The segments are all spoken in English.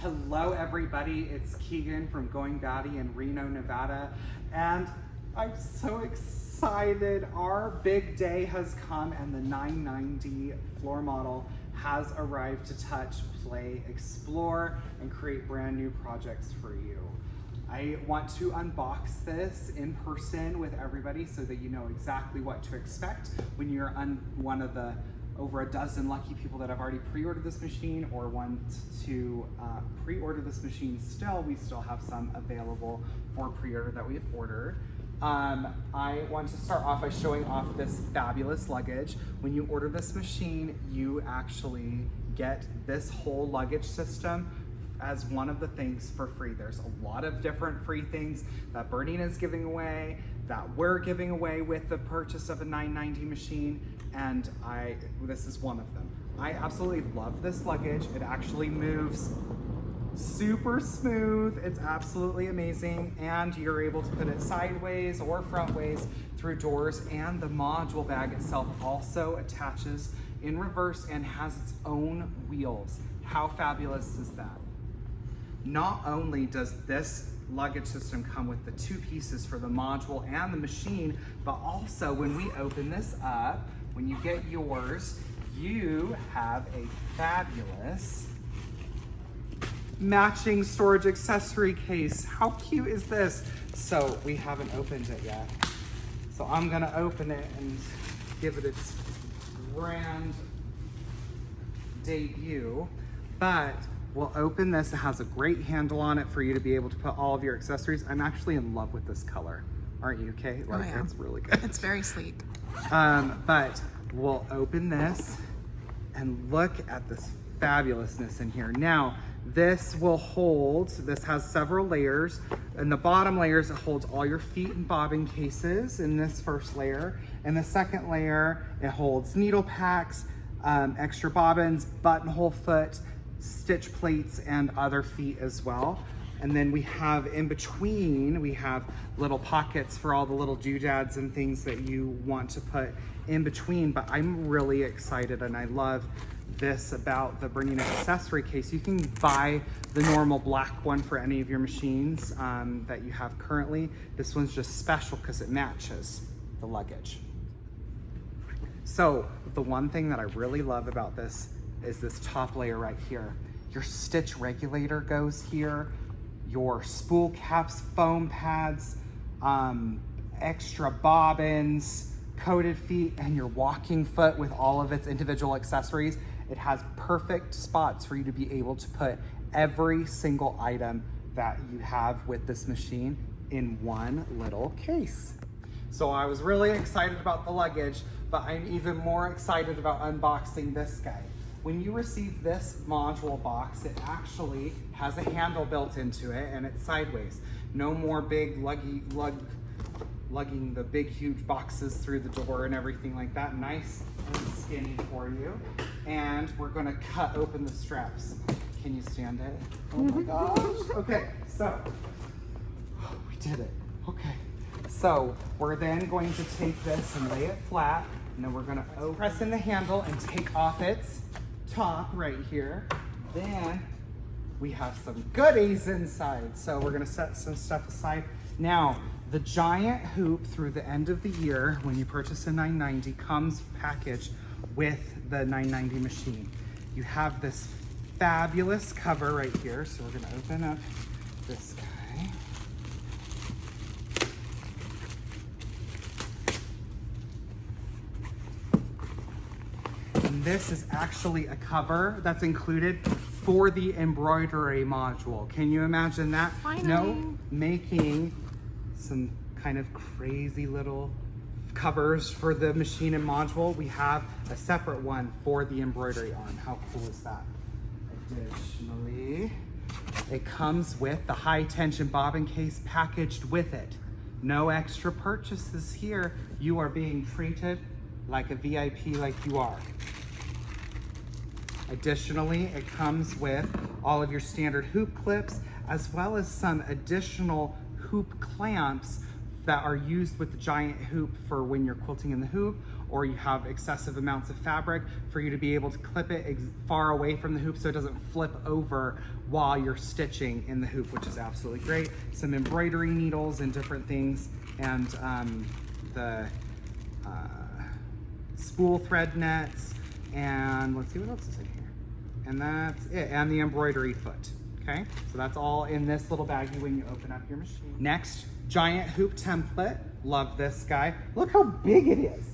Hello everybody, it's Keegan from Going Batty in Reno, Nevada, and I'm so excited. Our big day has come and the 990 floor model has arrived to touch, play, explore, and create brand new projects for you. I want to unbox this in person with everybody so that you know exactly what to expect when you're one of the over a dozen lucky people that have already pre-ordered this machine or want to pre-order this machine still. We still have some available for pre-order that we have ordered. I want to start off by showing off this fabulous luggage. When you order this machine, you actually get this whole luggage system as one of the things for free. There's a lot of different free things that Bernina is giving away, that we're giving away with the purchase of a 990 machine, and this is one of them. I absolutely love this luggage. It actually moves super smooth. It's absolutely amazing, and you're able to put it sideways or frontways through doors, and the module bag itself also attaches in reverse and has its own wheels. How fabulous is that? Not only does this luggage system come with the two pieces for the module and the machine, but also when we open this up, when you get yours, you have a fabulous matching storage accessory case. How cute is this? So we haven't opened it yet. So I'm gonna open it and give it its grand debut, but we'll open this. It has a great handle on it for you to be able to put all of your accessories. I'm actually in love with this color. Aren't you, Kay? Like, oh, yeah. It's really good. It's very sleek. But we'll open this and look at this fabulousness in here. Now, this has several layers. In the bottom layers, it holds all your feet and bobbin cases in this first layer. In the second layer, it holds needle packs, extra bobbins, buttonhole foot, stitch plates, and other feet as well. And then we have in between, we have little pockets for all the little doodads and things that you want to put in between. But I'm really excited, and I love this about the Bernina accessory case. You can buy the normal black one for any of your machines that you have currently. This one's just special because it matches the luggage. So the one thing that I really love about this is this top layer right here. Your stitch regulator goes here, your spool caps, foam pads, extra bobbins, coated feet, and your walking foot with all of its individual accessories. It has perfect spots for you to be able to put every single item that you have with this machine in one little case. So I was really excited about the luggage, but I'm even more excited about unboxing this guy. When you receive this module box, it actually has a handle built into it, and it's sideways. No more big lugging the big huge boxes through the door and everything like that. Nice and skinny for you. And we're gonna cut open the straps. Can you stand it? Oh my gosh. Okay, so we did it. Okay, so we're then going to take this and lay it flat, and then we're gonna press in the handle and take off its top right here. Then we have some goodies inside, so we're gonna set some stuff aside. Now, the giant hoop through the end of the year when you purchase a 990 comes packaged with the 990 machine. You have this fabulous cover right here, so we're gonna open up this guy. And this is actually a cover that's included for the embroidery module. Can you imagine that? Finally. No, making some kind of crazy little covers for the machine and module. We have a separate one for the embroidery arm. How cool is that? Additionally, it comes with the high tension bobbin case packaged with it. No extra purchases here. You are being treated like a VIP like you are. Additionally, it comes with all of your standard hoop clips, as well as some additional hoop clamps that are used with the giant hoop for when you're quilting in the hoop, or you have excessive amounts of fabric, for you to be able to clip it far away from the hoop so it doesn't flip over while you're stitching in the hoop, which is absolutely great. Some embroidery needles and different things, and the spool thread nets, and let's see what else is in here. And that's it, and the embroidery foot. Okay, so that's all in this little baggie when you open up your machine. Next, giant hoop template. Love this guy. Look how big it is.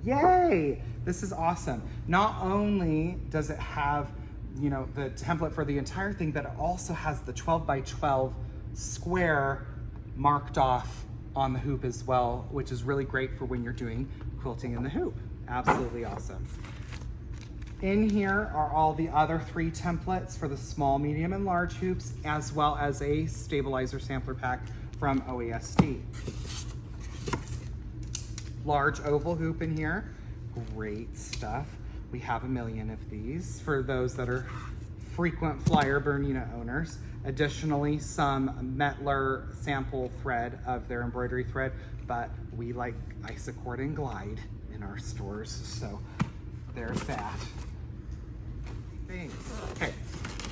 Yay! This is awesome. Not only does it have, you know, the template for the entire thing, but it also has the 12 by 12 square marked off on the hoop as well, which is really great for when you're doing quilting in the hoop. Absolutely awesome. In here are all the other 3 templates for the small, medium, and large hoops, as well as a stabilizer sampler pack from OEST. Large oval hoop in here, great stuff. We have a million of these for those that are frequent flyer Bernina owners. Additionally, some Metler sample thread of their embroidery thread, but we like Isacord and Glide in our stores, so there's that. Thanks. Okay,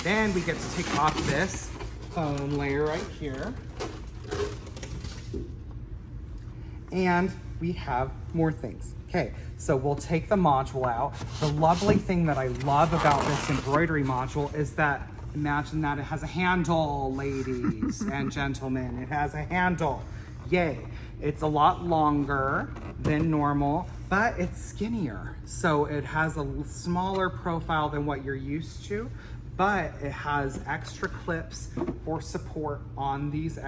then we get to take off this foam layer right here. And we have more things. Okay, so we'll take the module out. The lovely thing that I love about this embroidery module is that, imagine that it has a handle, ladies and gentlemen. It has a handle. Yay. It's a lot longer than normal, but it's skinnier. So it has a smaller profile than what you're used to, but it has extra clips for support on these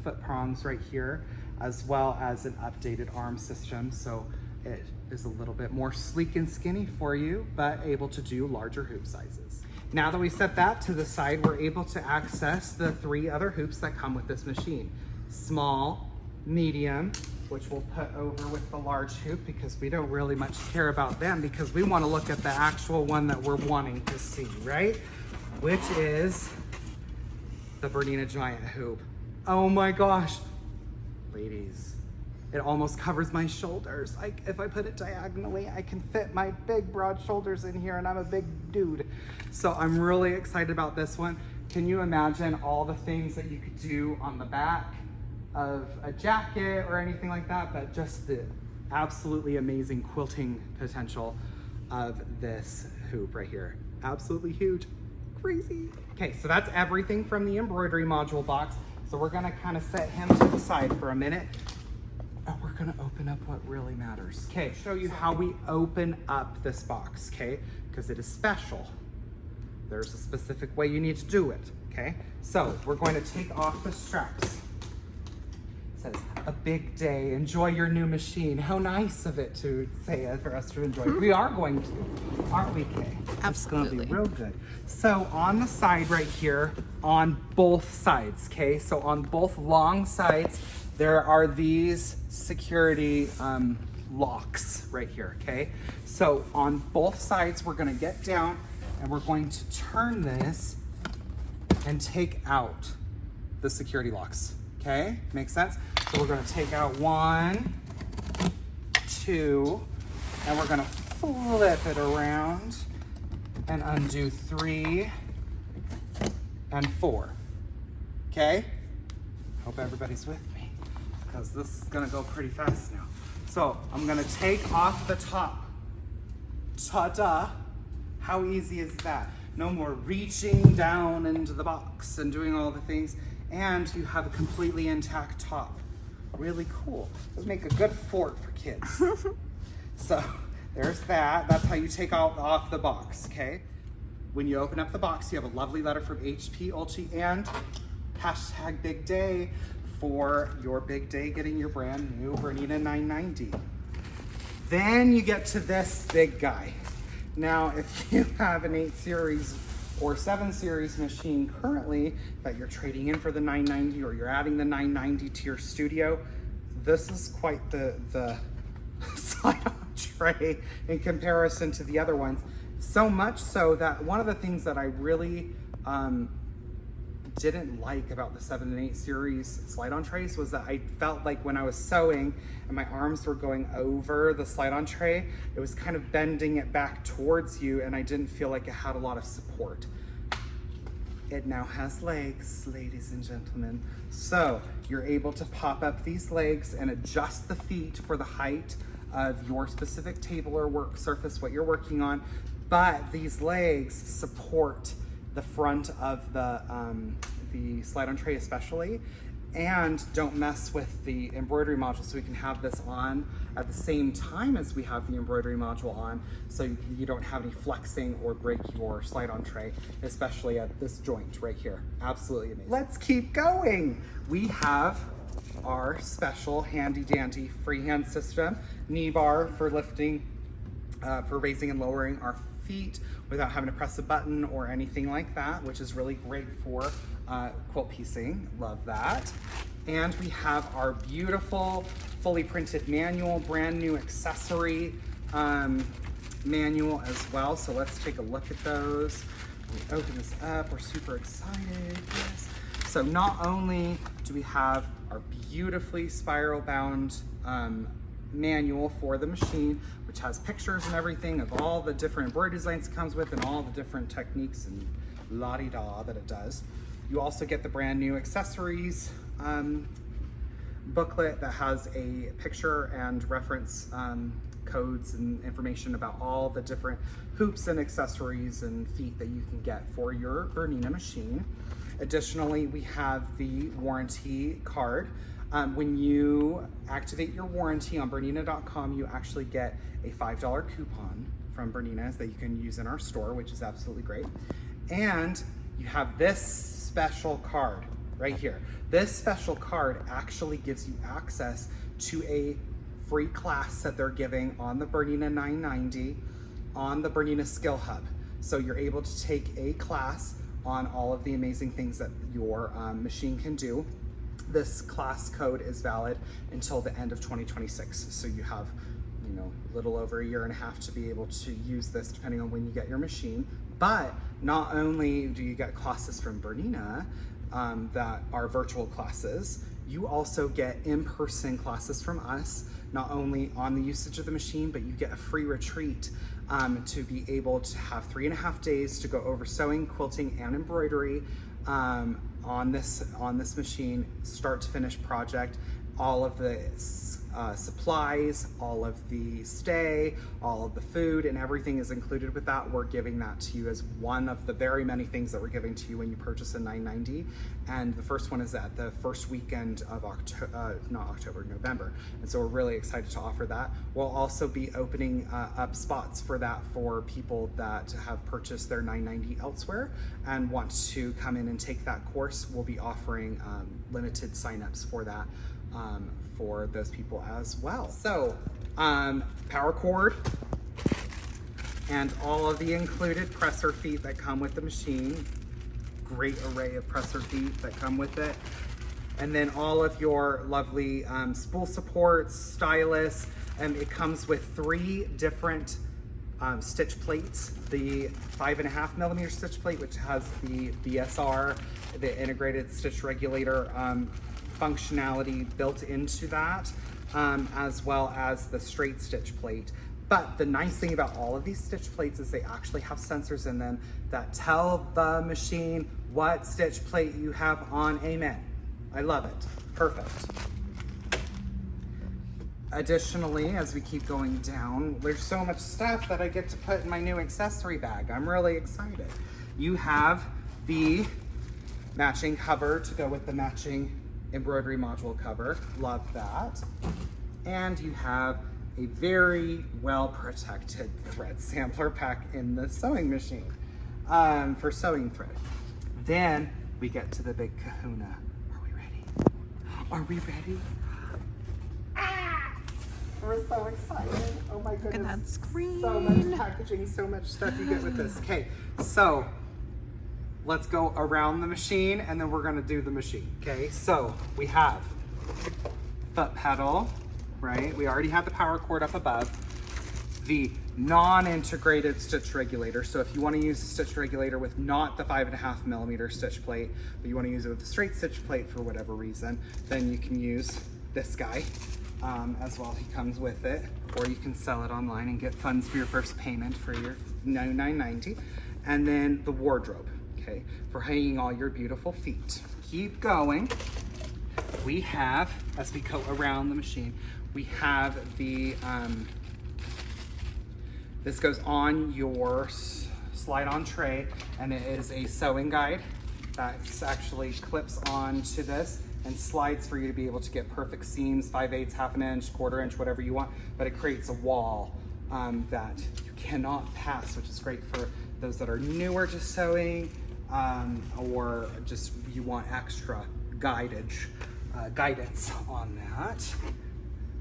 foot prongs right here, as well as an updated arm system. So it is a little bit more sleek and skinny for you, but able to do larger hoop sizes. Now that we set that to the side, we're able to access the 3 other hoops that come with this machine. Small, medium, which we'll put over with the large hoop because we don't really much care about them, because we want to look at the actual one that we're wanting to see, right? Which is the Bernina giant hoop. Oh my gosh, ladies, it almost covers my shoulders. If I put it diagonally, I can fit my big broad shoulders in here, and I'm a big dude. So I'm really excited about this one. Can you imagine all the things that you could do on the back of a jacket or anything like that, but just the absolutely amazing quilting potential of this hoop right here. Absolutely huge, crazy. Okay, so that's everything from the embroidery module box. So we're gonna kind of set him to the side for a minute, and we're gonna open up what really matters. Okay, show you how we open up this box, okay? Because it is special. There's a specific way you need to do it, okay? So we're going to take off the straps. Says, a big day, enjoy your new machine. How nice of it to say it for us to enjoy. We are going to, aren't we, Kay? Absolutely. It's going to be real good. So on the side right here, on both sides, okay? So on both long sides, there are these security locks right here, okay? So on both sides, we're gonna get down and we're going to turn this and take out the security locks. Okay, makes sense? So we're gonna take out 1, 2, and we're gonna flip it around and undo 3 and 4. Okay? Hope everybody's with me, because this is gonna go pretty fast now. So I'm gonna take off the top. Ta-da! How easy is that? No more reaching down into the box and doing all the things. And you have a completely intact top. Really cool. Let's make a good fort for kids. So there's that. That's how you take off the box, okay? When you open up the box, you have a lovely letter from HP Ulchi and hashtag big day for your big day getting your brand new Bernina 990. Then you get to this big guy. Now, if you have an 8 series or 7 series machine currently that you're trading in for the 990, or you're adding the 990 to your studio, this is quite the side entree in comparison to the other ones. So much so that one of the things that I really didn't like about the 7 and 8 series slide-on trays was that I felt like when I was sewing and my arms were going over the slide-on tray, it was kind of bending it back towards you, and I didn't feel like it had a lot of support. It now has legs, ladies and gentlemen. So you're able to pop up these legs and adjust the feet for the height of your specific table or work surface, what you're working on. But these legs support the front of the slide-on tray especially, and don't mess with the embroidery module, so we can have this on at the same time as we have the embroidery module on, so you don't have any flexing or break your slide-on tray, especially at this joint right here. Absolutely amazing. Let's keep going. We have our special handy dandy freehand system, knee bar for lifting, for raising and lowering our feet without having to press a button or anything like that, which is really great for quilt piecing. Love that. And we have our beautiful fully printed manual, brand new accessory manual as well. So let's take a look at those. We open this up, we're super excited. Yes. So not only do we have our beautifully spiral bound manual for the machine, which has pictures and everything of all the different embroidery designs it comes with and all the different techniques and la-di-da that it does. You also get the brand new accessories booklet that has a picture and reference codes and information about all the different hoops and accessories and feet that you can get for your Bernina machine. Additionally, we have the warranty card. When you activate your warranty on Bernina.com, you actually get a $5 coupon from Bernina that you can use in our store, which is absolutely great. And you have this special card right here. This special card actually gives you access to a free class that they're giving on the Bernina 990 on the Bernina Skill Hub. So you're able to take a class on all of the amazing things that your machine can do. This class code is valid until the end of 2026. So you have, you know, a little over a year and a half to be able to use this depending on when you get your machine. But not only do you get classes from Bernina that are virtual classes, you also get in-person classes from us, not only on the usage of the machine, but you get a free retreat to be able to have 3.5 days to go over sewing, quilting, and embroidery on this machine, start to finish project. All of the supplies, all of the stay, all of the food, and everything is included with that. We're giving that to you as one of the very many things that we're giving to you when you purchase a 990. And the first one is at the first weekend of November. And so we're really excited to offer that. We'll also be opening up spots for that for people that have purchased their 990 elsewhere and want to come in and take that course. We'll be offering limited signups for that. For those people as well. So, power cord and all of the included presser feet that come with the machine. Great array of presser feet that come with it. And then all of your lovely spool supports, stylus, and it comes with 3 different stitch plates. The 5.5 millimeter stitch plate, which has the BSR, the integrated stitch regulator functionality built into that, as well as the straight stitch plate. But the nice thing about all of these stitch plates is they actually have sensors in them that tell the machine what stitch plate you have on. Amen. I love it. Perfect. Additionally, as we keep going down, there's so much stuff that I get to put in my new accessory bag. I'm really excited. You have the matching cover to go with the matching embroidery module cover. Love that. And you have a very well protected thread sampler pack in the sewing machine for sewing thread. Then we get to the big kahuna. Are we ready? Are we ready? Ah! We're so excited. Oh my goodness. Look at that screen. So much packaging, so much stuff you get with this. Okay, so let's go around the machine and then we're gonna do the machine, okay? So we have foot pedal, right? We already have the power cord up above. The non-integrated stitch regulator. So if you want to use a stitch regulator with not the 5.5 millimeter stitch plate, but you want to use it with a straight stitch plate for whatever reason, then you can use this guy as well. He comes with it, or you can sell it online and get funds for your first payment for your $99.90. And then the wardrobe, okay, for hanging all your beautiful feet. Keep going. We have, as we go around the machine, we have the, this goes on your slide-on tray, and it is a sewing guide that actually clips onto this and slides for you to be able to get perfect seams, 5/8, half an inch, quarter inch, whatever you want, but it creates a wall that you cannot pass, which is great for those that are newer to sewing, or just you want extra guidance on that.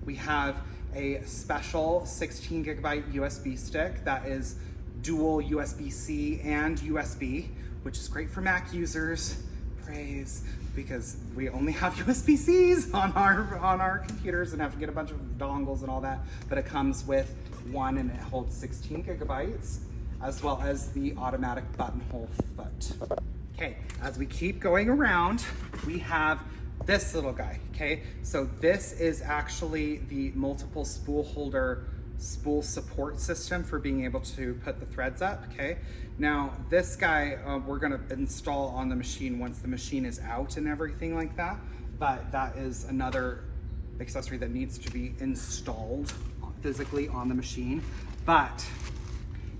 We have a special 16 gigabyte USB stick that is dual USB-C and USB, which is great for Mac users. Praise, because we only have USB-Cs on our computers and have to get a bunch of dongles and all that. But it comes with one, and it holds 16 gigabytes, as well as the automatic buttonhole foot. Okay, as we keep going around, we have this little guy, okay? So this is actually the multiple spool holder spool support system for being able to put the threads up, okay? Now, this guy we're gonna install on the machine once the machine is out and everything like that, but that is another accessory that needs to be installed physically on the machine. But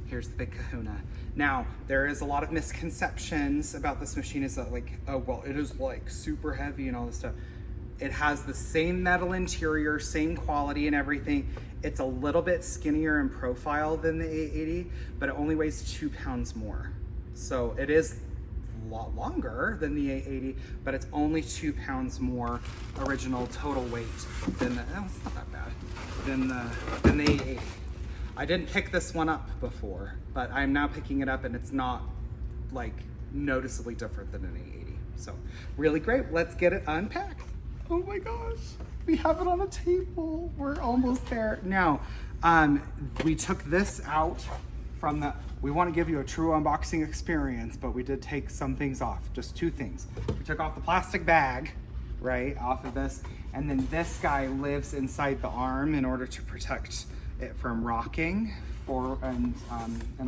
here's the big kahuna. Now, there is a lot of misconceptions about this machine, is that like, oh, well, it is like super heavy and all this stuff. It has the same metal interior, same quality and everything. It's a little bit skinnier in profile than the 880, but it only weighs 2 pounds more. So it is a lot longer than the 880, but it's only 2 pounds more original total weight than the, oh, it's not that bad, than the 880. I didn't pick this one up before, but I'm now picking it up, and it's not like noticeably different than an 880. So really great. Let's get it unpacked. Oh my gosh, we have it on a table. We're almost there. Now, we took this out from the, we want to give you a true unboxing experience, but we did take some things off, just 2 things. We took off the plastic bag, right, off of this, and then this guy lives inside the arm in order to protect it from rocking and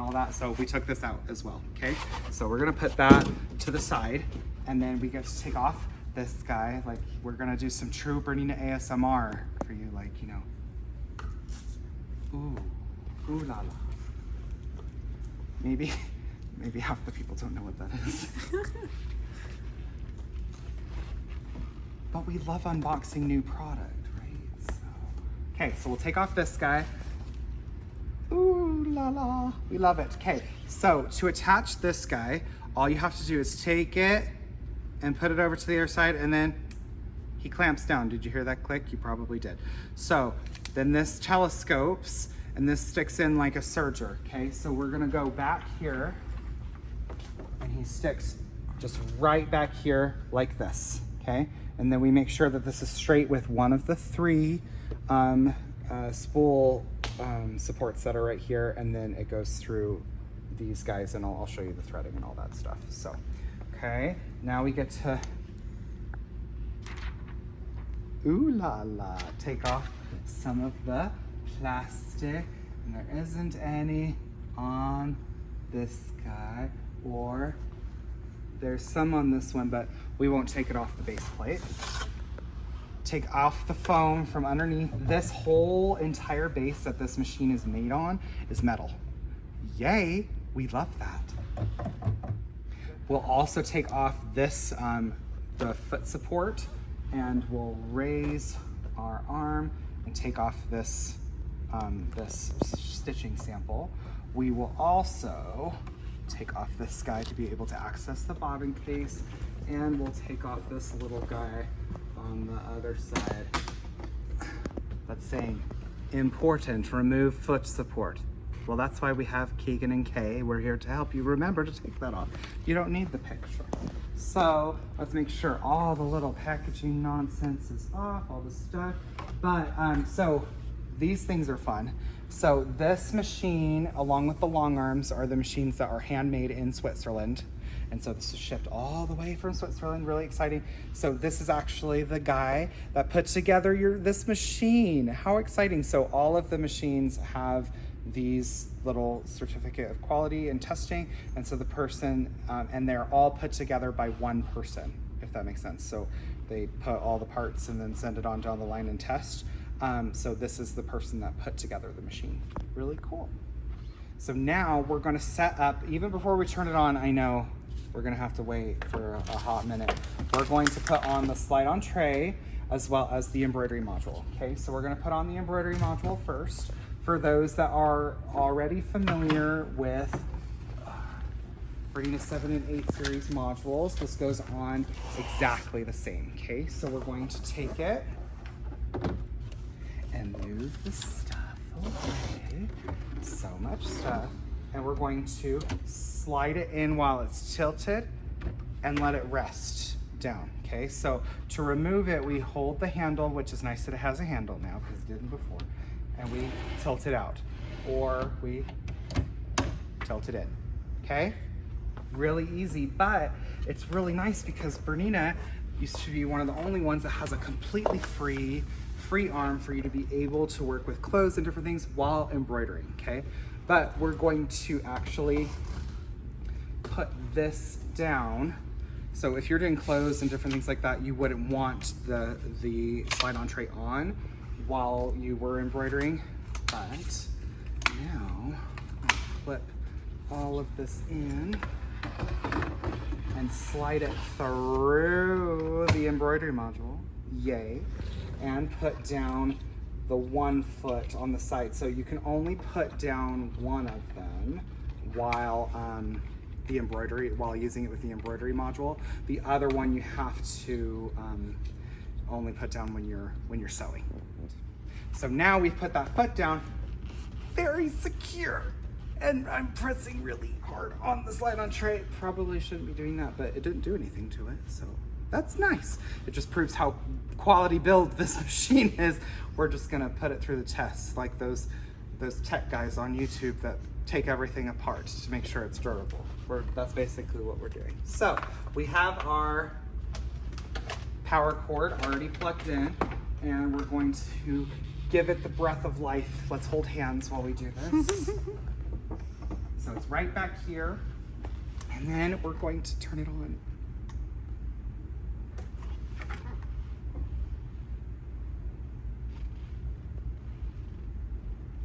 all that. So we took this out as well, okay? So we're gonna put that to the side, and then we get to take off this guy. Like, we're gonna do some true Bernina ASMR for you, like, you know. Ooh la la. Maybe half the people don't know what that is. But we love unboxing new product, right? So, okay, so we'll take off this guy. Ooh la la, we love it. Okay, so to attach this guy, all you have to do is take it and put it over to the other side, and then he clamps down. Did you hear that click? You probably did. So then this telescopes, and this sticks in like a serger, okay? So we're gonna go back here, and he sticks just right back here like this, okay? And then we make sure that this is straight with one of the 3 spool supports that are right here, and then it goes through these guys, and I'll show you the threading and all that stuff. So, okay, now we get to, ooh la la, take off some of the plastic, and there isn't any on this guy, or there's some on this one, but we won't take it off the base plate. Take off the foam from underneath. This whole entire base that this machine is made on is metal. Yay, we love that. We'll also take off this, the foot support, and we'll raise our arm and take off this, this stitching sample. We will also take off this guy to be able to access the bobbin case, and we'll take off this little guy on the other side that's saying important, remove foot support. Well, that's why we have Keegan and Kay. We're here to help you remember to take that off. You don't need the picture. So let's make sure all the little packaging nonsense is off, all the stuff. But so these things are fun. So this machine, along with the long arms, are the machines that are handmade in Switzerland. And so this is shipped all the way from Switzerland, really exciting. So this is actually the guy that put together this machine. How exciting. So all of the machines have these little certificate of quality and testing. And so the person, and they're all put together by one person, if that makes sense. So they put all the parts and then send it on down the line and test. So this is the person that put together the machine. Really cool. So now we're gonna set up, even before we turn it on, I know we're gonna have to wait for a hot minute. We're going to put on the slide-on tray as well as the embroidery module. Okay, so we're gonna put on the embroidery module first. For those that are already familiar with Bernina 7 and 8 series modules, this goes on exactly the same. Okay, so we're going to take it and move the stuff away. So much stuff. And we're going to slide it in while it's tilted and let it rest down. Okay, so to remove it, we hold the handle, which is nice that it has a handle now because it didn't before, and we tilt it out, or we tilt it in. Okay, really easy, but it's really nice because Bernina used to be one of the only ones that has a completely free arm for you to be able to work with clothes and different things while embroidering. Okay, but we're going to actually put this down. So if you're doing clothes and different things like that, you wouldn't want the slide-on tray on while you were embroidering. But now I'll clip all of this in and slide it through the embroidery module. Yay. And put down the 1 foot on the side. So you can only put down one of them while while using it with the embroidery module. The other one you have to only put down when you're sewing. So now we've put that foot down, very secure. And I'm pressing really hard on the slide-on tray. Probably shouldn't be doing that, but it didn't do anything to it, so that's nice. It just proves how quality build this machine is. We're just gonna put it through the test, like those tech guys on YouTube that take everything apart to make sure it's durable. That's basically what we're doing. So we have our power cord already plugged in, and we're going to give it the breath of life. Let's hold hands while we do this. So it's right back here, and then we're going to turn it on.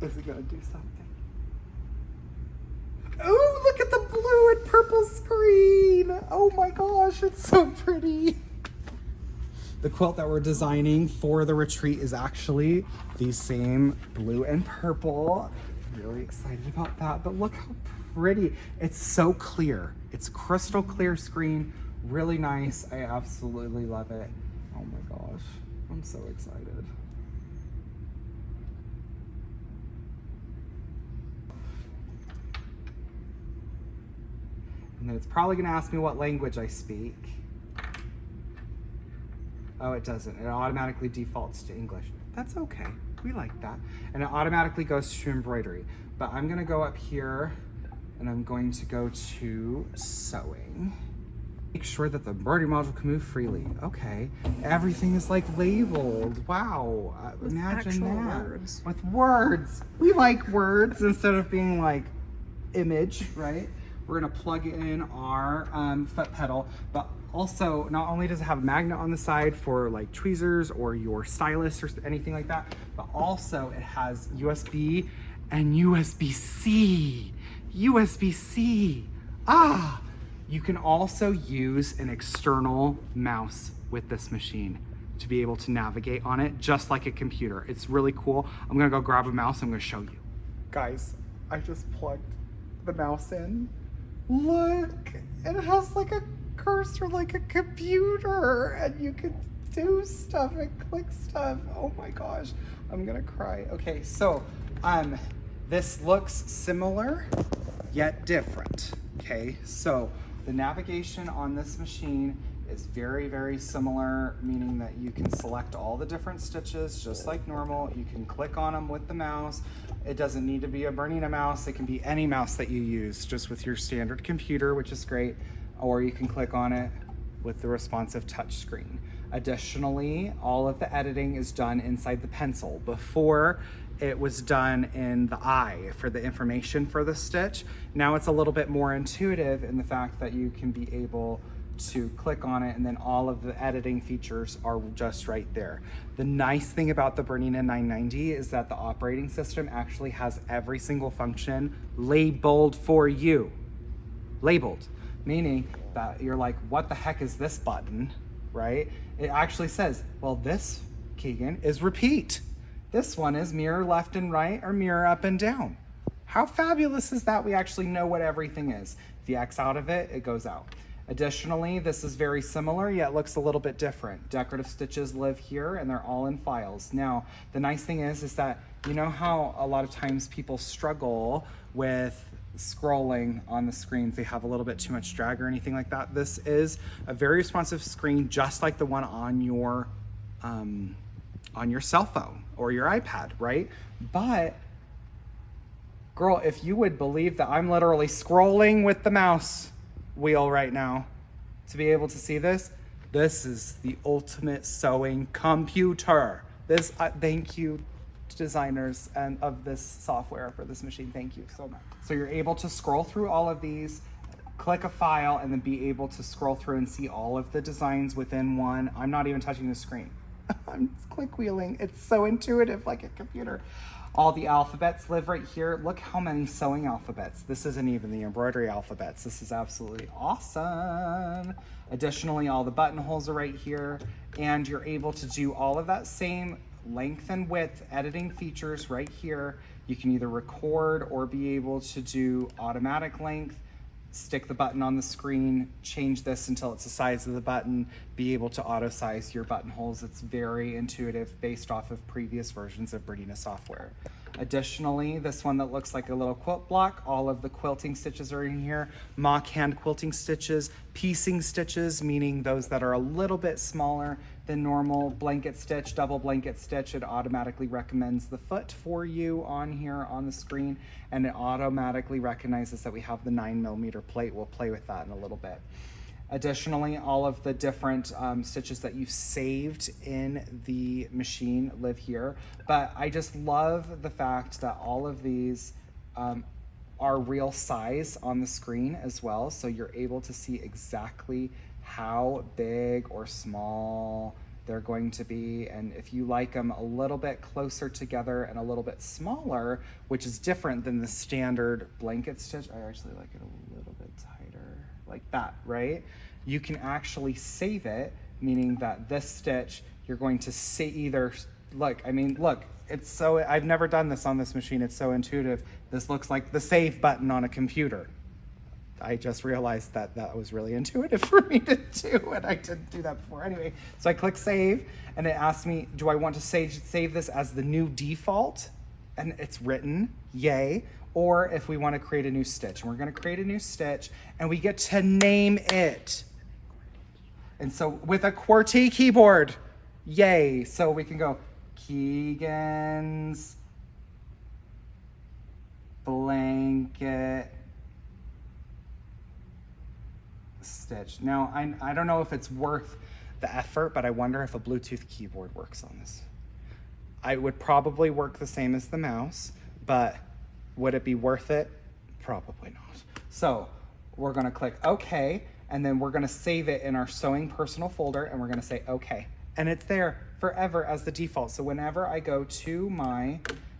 Is it gonna do something? Oh, look at the blue and purple screen. Oh my gosh, it's so pretty. The quilt that we're designing for the retreat is actually the same blue and purple. Really excited about that, but look how pretty. It's so clear. It's crystal clear screen, really nice. I absolutely love it. Oh my gosh, I'm so excited. And then it's probably gonna ask me what language I speak. Oh, it doesn't. It automatically defaults to English. That's okay. We like that. And it automatically goes to embroidery. But I'm gonna go up here and I'm going to go to sewing. Make sure that the embroidery module can move freely. Okay. Everything is like labeled. Wow. Imagine that. Words. With words. We like words instead of being like image, right? We're gonna plug in our foot pedal, but also not only does it have a magnet on the side for like tweezers or your stylus or anything like that, but also it has USB and USB-C. USB-C. Ah! You can also use an external mouse with this machine to be able to navigate on it just like a computer. It's really cool. I'm gonna go grab a mouse. I'm gonna show you. Guys, I just plugged the mouse in. Look, it has like a cursor like a computer, and you can do stuff and click stuff. Oh my gosh, I'm gonna cry. Okay, so this looks similar yet different. Okay, so the navigation on this machine is very, very similar, meaning that you can select all the different stitches just like normal. You can click on them with the mouse. It doesn't need to be a Bernina mouse. It can be any mouse that you use just with your standard computer, which is great. Or you can click on it with the responsive touch screen. Additionally, all of the editing is done inside the pencil. Before, it was done in the eye for the information for the stitch. Now it's a little bit more intuitive in the fact that you can be able to click on it and then all of the editing features are just right there. The nice thing about the Bernina 990 is that the operating system actually has every single function labeled for you. Labeled, meaning that you're like, what the heck is this button, right? It actually says, well, this, Keegan, is repeat. This one is mirror left and right or mirror up and down. How fabulous is that? We actually know what everything is. If you X out of it, it goes out. Additionally, this is very similar, yet looks a little bit different. Decorative stitches live here and they're all in files. Now, the nice thing is that, you know how a lot of times people struggle with scrolling on the screens, they have a little bit too much drag or anything like that. This is a very responsive screen, just like the one on your cell phone or your iPad, right? But girl, if you would believe that I'm literally scrolling with the mouse wheel right now to be able to see this is the ultimate sewing computer. This, thank you designers and of this software for this machine. Thank you so much. So you're able to scroll through all of these, click a file, and then be able to scroll through and see all of the designs within one. I'm not even touching the screen. I'm click wheeling. It's so intuitive, like a computer. All the alphabets live right here. Look how many sewing alphabets. This isn't even the embroidery alphabets. This is absolutely awesome. Additionally, all the buttonholes are right here, and you're able to do all of that same length and width editing features right here. You can either record or be able to do automatic length, stick the button on the screen, change this until it's the size of the button, be able to auto size your buttonholes. It's very intuitive based off of previous versions of Bernina software. Additionally, this one that looks like a little quilt block, all of the quilting stitches are in here. Mock hand quilting stitches, piecing stitches, meaning those that are a little bit smaller than normal. Blanket stitch, double blanket stitch, it automatically recommends the foot for you on here on the screen, and it automatically recognizes that we have the 9mm plate. We'll play with that in a little bit. Additionally, all of the different stitches that you've saved in the machine live here. But I just love the fact that all of these are real size on the screen as well. So you're able to see exactly how big or small they're going to be. And if you like them a little bit closer together and a little bit smaller, which is different than the standard blanket stitch, I actually like it a little bit tighter, like that, right? You can actually save it, meaning that this stitch, you're going to say either, look, it's so, I've never done this on this machine. It's so intuitive. This looks like the save button on a computer. I just realized that that was really intuitive for me to do, and I didn't do that before. Anyway, so I click save, and it asks me, do I want to save this as the new default? And it's written, yay. Or if we want to create a new stitch. And we're going to create a new stitch, and we get to name it. And so with a QWERTY keyboard, yay. So we can go Keegan's blanket stitch. Now, I don't know if it's worth the effort, but I wonder if a Bluetooth keyboard works on this. I would probably work the same as the mouse, but would it be worth it? Probably not. So we're gonna click OK, and then we're gonna save it in our sewing personal folder, and we're gonna say OK. And it's there forever as the default. So whenever I go to my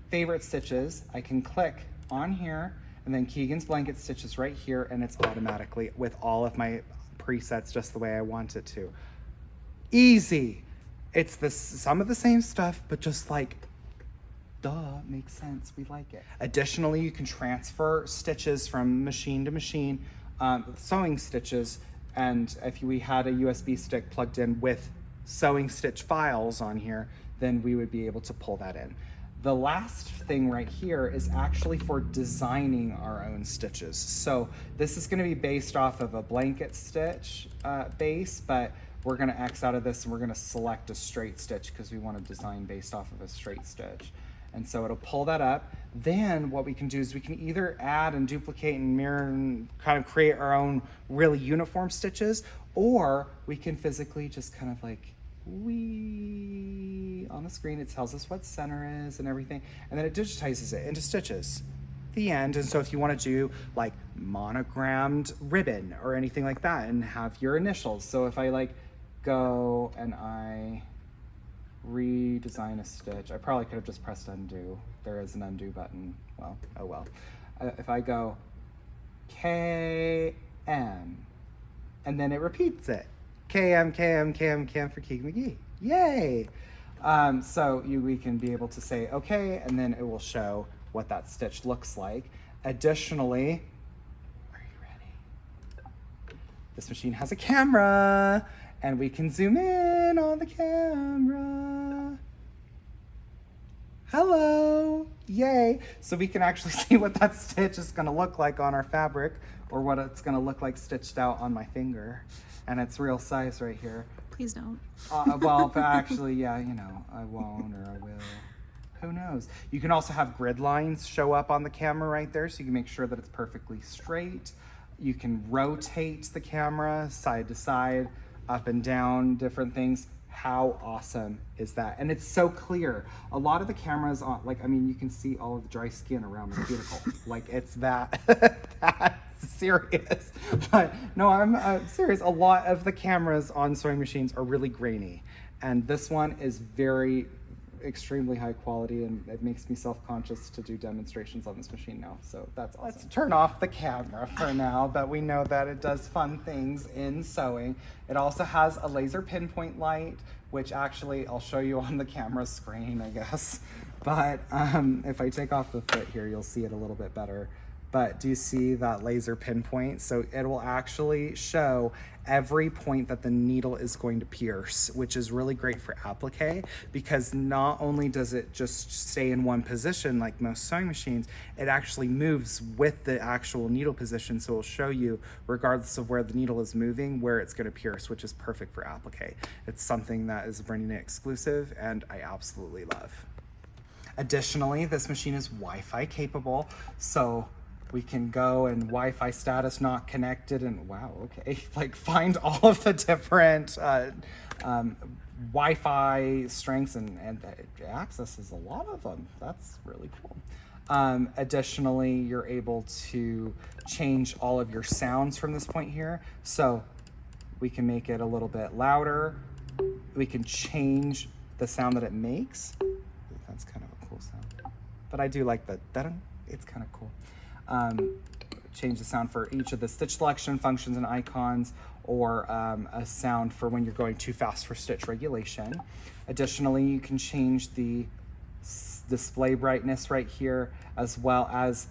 favorite stitches, I can click on here, and then Keegan's blanket stitches right here, and it's automatically with all of my presets just the way I want it to. Easy. It's some of the same stuff, but just like, duh, makes sense. We like it. Additionally, you can transfer stitches from machine to machine, sewing stitches, and if we had a USB stick plugged in with sewing stitch files on here, then we would be able to pull that in. The last thing right here is actually for designing our own stitches. So this is going to be based off of a blanket stitch base, but we're going to X out of this and we're going to select a straight stitch because we want to design based off of a straight stitch. And so it'll pull that up. Then what we can do is we can either add and duplicate and mirror and kind of create our own really uniform stitches, or we can physically just kind of like on the screen, it tells us what center is and everything, and then it digitizes it into stitches. The end. And so if you want to do like monogrammed ribbon or anything like that and have your initials. So if I like go and I redesign a stitch, I probably could have just pressed undo. There is an undo button. Well, oh well. If I go KM, and then it repeats it. KM, KM, KM, KM for Keegan McGee. Yay! So we can be able to say okay, and then it will show what that stitch looks like. Additionally, are you ready? This machine has a camera, and we can zoom in on the camera. Hello, yay. So we can actually see what that stitch is gonna look like on our fabric, or what it's gonna look like stitched out on my finger. And it's real size right here. Please don't. Well, but actually, yeah, you know, I won't or I will. Who knows? You can also have grid lines show up on the camera right there, so you can make sure that it's perfectly straight. You can rotate the camera side to side, up and down, different things. How awesome is that? And it's so clear. A lot of the cameras on, like, I mean, you can see all of the dry skin around the cuticle. Like, it's that, that serious. But no, I'm serious. A lot of the cameras on sewing machines are really grainy. And this one is very, extremely high quality, and it makes me self-conscious to do demonstrations on this machine now. So that's awesome. Let's turn off the camera for now, but we know that it does fun things in sewing. It also has a laser pinpoint light, which actually I'll show you on the camera screen, I guess. But if I take off the foot here, you'll see it a little bit better. But do you see that laser pinpoint? So it will actually show every point that the needle is going to pierce, which is really great for applique, because not only does it just stay in one position like most sewing machines, it actually moves with the actual needle position. So it'll show you, regardless of where the needle is moving, where it's going to pierce, which is perfect for applique. It's something that is a Bernina exclusive, and I absolutely love. Additionally, this machine is Wi-Fi capable, so we can go and Wi-Fi status not connected, and wow, okay, like find all of the different Wi-Fi strengths, and it accesses a lot of them. That's really cool. Additionally, you're able to change all of your sounds from this point here. So we can make it a little bit louder. We can change the sound that it makes. That's kind of a cool sound. But I do like the da-dum. It's kind of cool. Change the sound for each of the stitch selection functions and icons, or a sound for when you're going too fast for stitch regulation. Additionally, you can change the display brightness right here, as well as,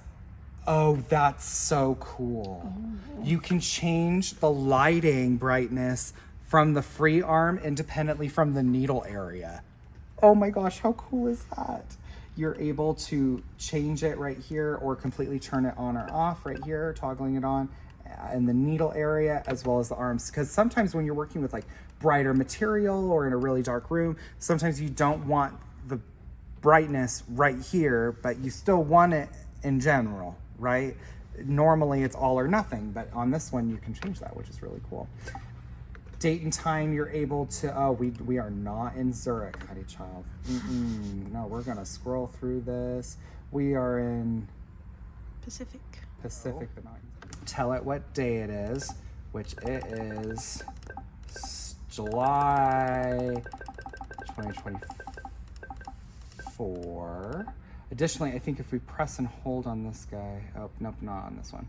oh, that's so cool. Oh. You can change the lighting brightness from the free arm independently from the needle area. Oh my gosh, how cool is that? You're able to change it right here, or completely turn it on or off right here, toggling it on in the needle area, as well as the arms. Because sometimes when you're working with like brighter material or in a really dark room, sometimes you don't want the brightness right here, but you still want it in general, right? Normally it's all or nothing, but on this one you can change that, which is really cool. Date and time, you're able to, oh, we are not in Zurich, honey child. No, we're gonna scroll through this. We are in Pacific, but not. Tell it what day it is, which it is July 2024. Additionally, I think if we press and hold on this guy, oh, nope, not on this one.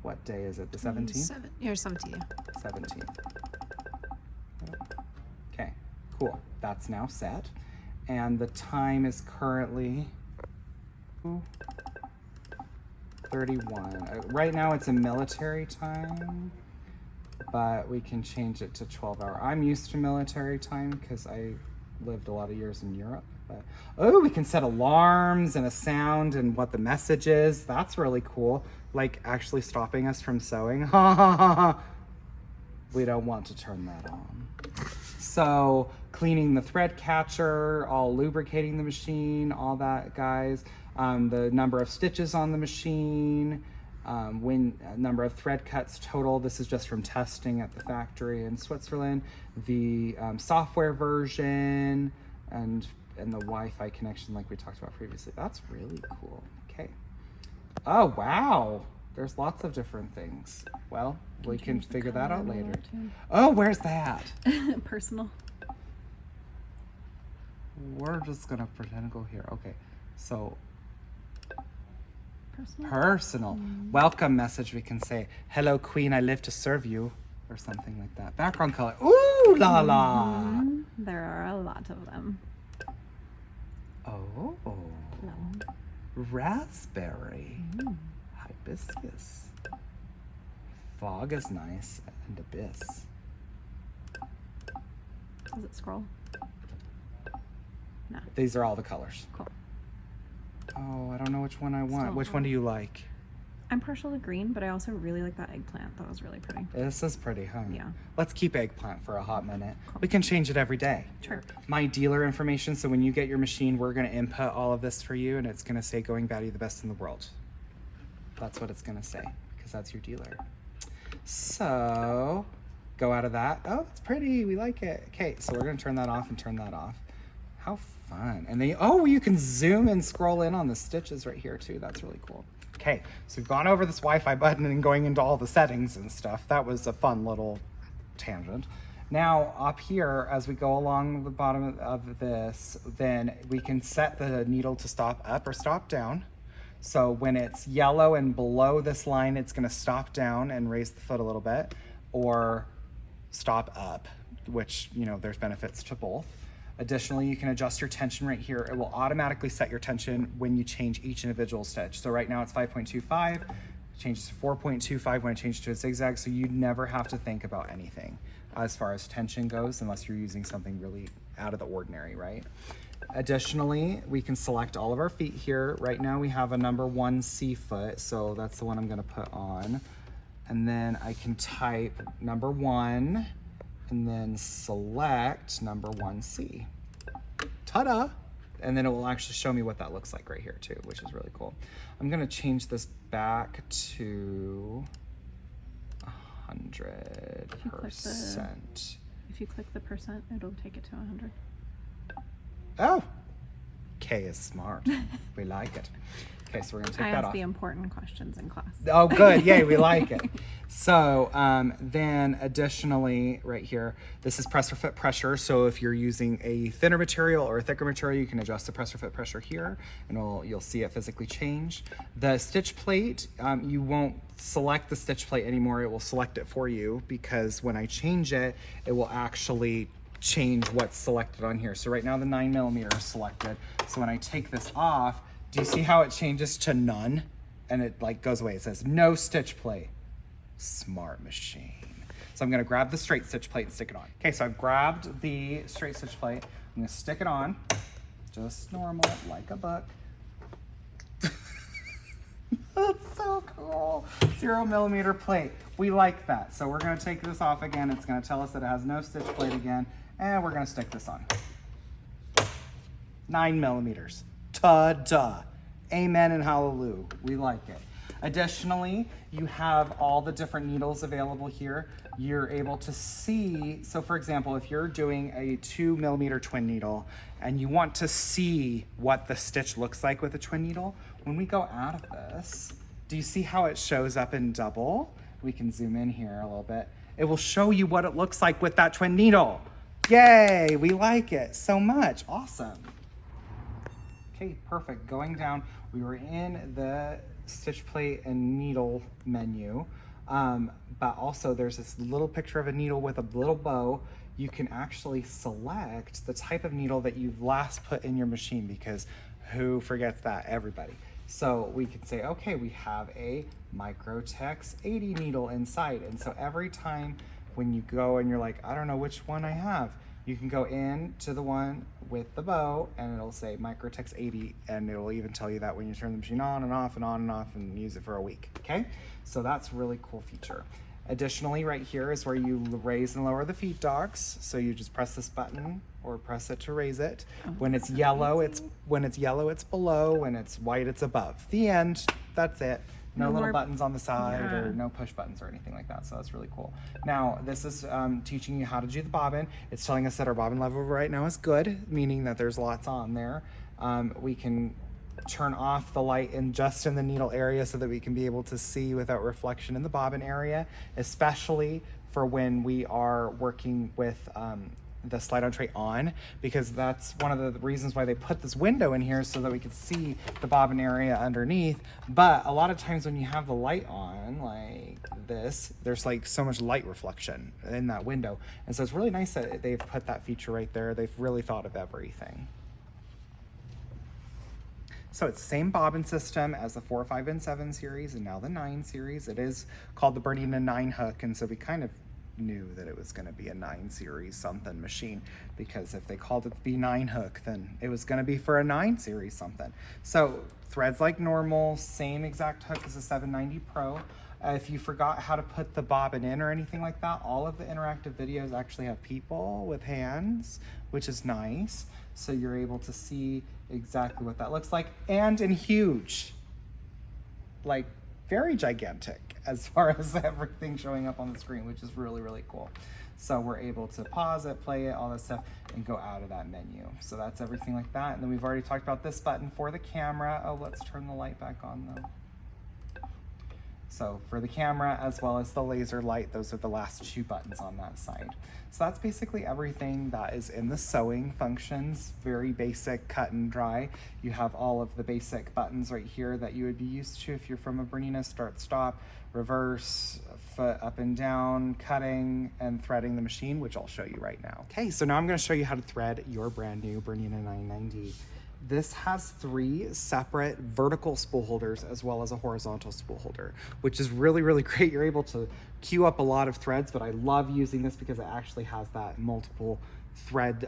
What day is it? The 17th? You're 17th. 17th. Okay, cool. That's now set. And the time is currently 31. Right now it's a military time, but we can change it to 12 hour. I'm used to military time because I lived a lot of years in Europe. But, oh, we can set alarms and a sound and what the message is. That's really cool. Like actually stopping us from sewing. Ha ha ha ha. We don't want to turn that on. So cleaning the thread catcher, all lubricating the machine, all that, guys. The number of stitches on the machine, number of thread cuts total. This is just from testing at the factory in Switzerland. The software version and the Wi-Fi connection like we talked about previously. That's really cool. Okay. Oh, wow. There's lots of different things. Well, we can figure that out later. Oh, where's that? Personal. We're just gonna pretend to go here. Okay, so Personal. Welcome message. We can say, "Hello, Queen. I live to serve you," or something like that. Background color. Ooh la la. There are a lot of them. Oh, Plum. raspberry. Hibiscus. Fog is nice, and abyss. Does it scroll? No. These are all the colors. Cool. Oh, I don't know which one I want. Still Which one do you like? I'm partial to green, but I also really like that eggplant. That was really pretty. This is pretty, huh? Yeah. Let's keep eggplant for a hot minute. Cool. We can change it every day. Sure. My dealer information, so when you get your machine, we're going to input all of this for you, and it's going to say Going Batty, the best in the world. That's what it's going to say, because that's your dealer. So, go out of that. Oh, it's pretty. We like it. Okay, so we're going to turn that off and turn that off. How fun. And then, oh, you can zoom and scroll in on the stitches right here, too. That's really cool. Okay, so we've gone over this Wi-Fi button and going into all the settings and stuff. That was a fun little tangent. Now, up here, as we go along the bottom of this, then we can set the needle to stop up or stop down. So when it's yellow and below this line, it's gonna stop down and raise the foot a little bit, or stop up, which, you know, there's benefits to both. Additionally, you can adjust your tension right here. It will automatically set your tension when you change each individual stitch. So right now it's 5.25, it changes to 4.25 when it changes to a zigzag, so you never have to think about anything as far as tension goes, unless you're using something really out of the ordinary, right? Additionally, we can select all of our feet here. Right now we have a number 1C foot, so that's the one I'm gonna put on. And then I can type number 1, and then select number 1C. Ta-da! And then it will actually show me what that looks like right here too, which is really cool. I'm gonna change this back to 100%. If you click the percent, it'll take it to 100. Oh, Kay is smart. We like it. Okay, so we're gonna take I that asked off. the important questions in class. Oh, good. Yay, we like it. So then additionally, right here, this is press or foot pressure. So if you're using a thinner material or a thicker material, you can adjust the press or foot pressure here, and you'll see it physically change. The stitch plate, you won't select the stitch plate anymore. It will select it for you, because when I change it, it will actually change what's selected on here. So right now the 9mm is selected. So when I take this off, do you see how it changes to none? And it like goes away. It says no stitch plate. Smart machine. So I'm gonna grab the straight stitch plate and stick it on. Okay, so I've grabbed the straight stitch plate. I'm gonna stick it on, just normal, like a book. That's so cool. 0mm plate. We like that. So we're gonna take this off again. It's gonna tell us that it has no stitch plate again. And we're gonna stick this on. 9mm. Ta-da. Amen and hallelujah. We like it. Additionally, you have all the different needles available here. You're able to see, so for example, if you're doing a 2mm twin needle and you want to see what the stitch looks like with a twin needle, when we go out of this, do you see how it shows up in double? We can zoom in here a little bit. It will show you what it looks like with that twin needle. Yay, we like it so much. Awesome. Okay, perfect. Going down, we were in the stitch plate and needle menu, but also there's this little picture of a needle with a little bow. You can actually select the type of needle that you've last put in your machine, because who forgets that? Everybody. So we could say, okay, we have a Microtex 80 needle inside. And so every time when you go and you're like, I don't know which one I have, You can go into the one with the bow and it'll say Microtex 80, and it'll even tell you that when you turn the machine on and off and on and off and use it for a week, okay? So that's a really cool feature. Additionally, right here is where you raise and lower the feed dogs. So you just press this button or press it to raise it. When it's yellow, it's below. When it's white, it's above. The end. That's it. No little buttons on the side or no push buttons or anything like that. So that's really cool. Now, this is teaching you how to do the bobbin. It's telling us that our bobbin level right now is good, meaning that there's lots on there. We can turn off the light just in the needle area so that we can be able to see without reflection in the bobbin area, especially for when we are working with the slide-on tray on, because that's one of the reasons why they put this window in here, so that we could see the bobbin area underneath. But a lot of times when you have the light on like this, there's like so much light reflection in that window, and so it's really nice that they've put that feature right there. They've really thought of everything. So it's the same bobbin system as the 4, 5, and 7 series, and now the 9 series. It is called the Bernina 9 hook, and so we kind of knew that it was going to be a 9 series something machine, because if they called it the B9 hook, then it was going to be for a 9 series something. So threads like normal, same exact hook as the 790 Pro. If you forgot how to put the bobbin in or anything like that, all of the interactive videos actually have people with hands, which is nice. So you're able to see exactly what that looks like, and in huge, like very gigantic as far as everything showing up on the screen, which is really, really cool. So we're able to pause it, play it, all that stuff, and go out of that menu. So that's everything like that. And then we've already talked about this button for the camera. Oh, let's turn the light back on though. So for the camera as well as the laser light, those are the last 2 buttons on that side. So that's basically everything that is in the sewing functions. Very basic, cut and dry. You have all of the basic buttons right here that you would be used to if you're from a Bernina: start, stop, reverse, foot up and down, cutting, and threading the machine, which I'll show you right now. Okay, so now I'm gonna show you how to thread your brand new Bernina 990. This has 3 separate vertical spool holders as well as a horizontal spool holder, which is really, really great. You're able to queue up a lot of threads, but I love using this because it actually has that multiple thread,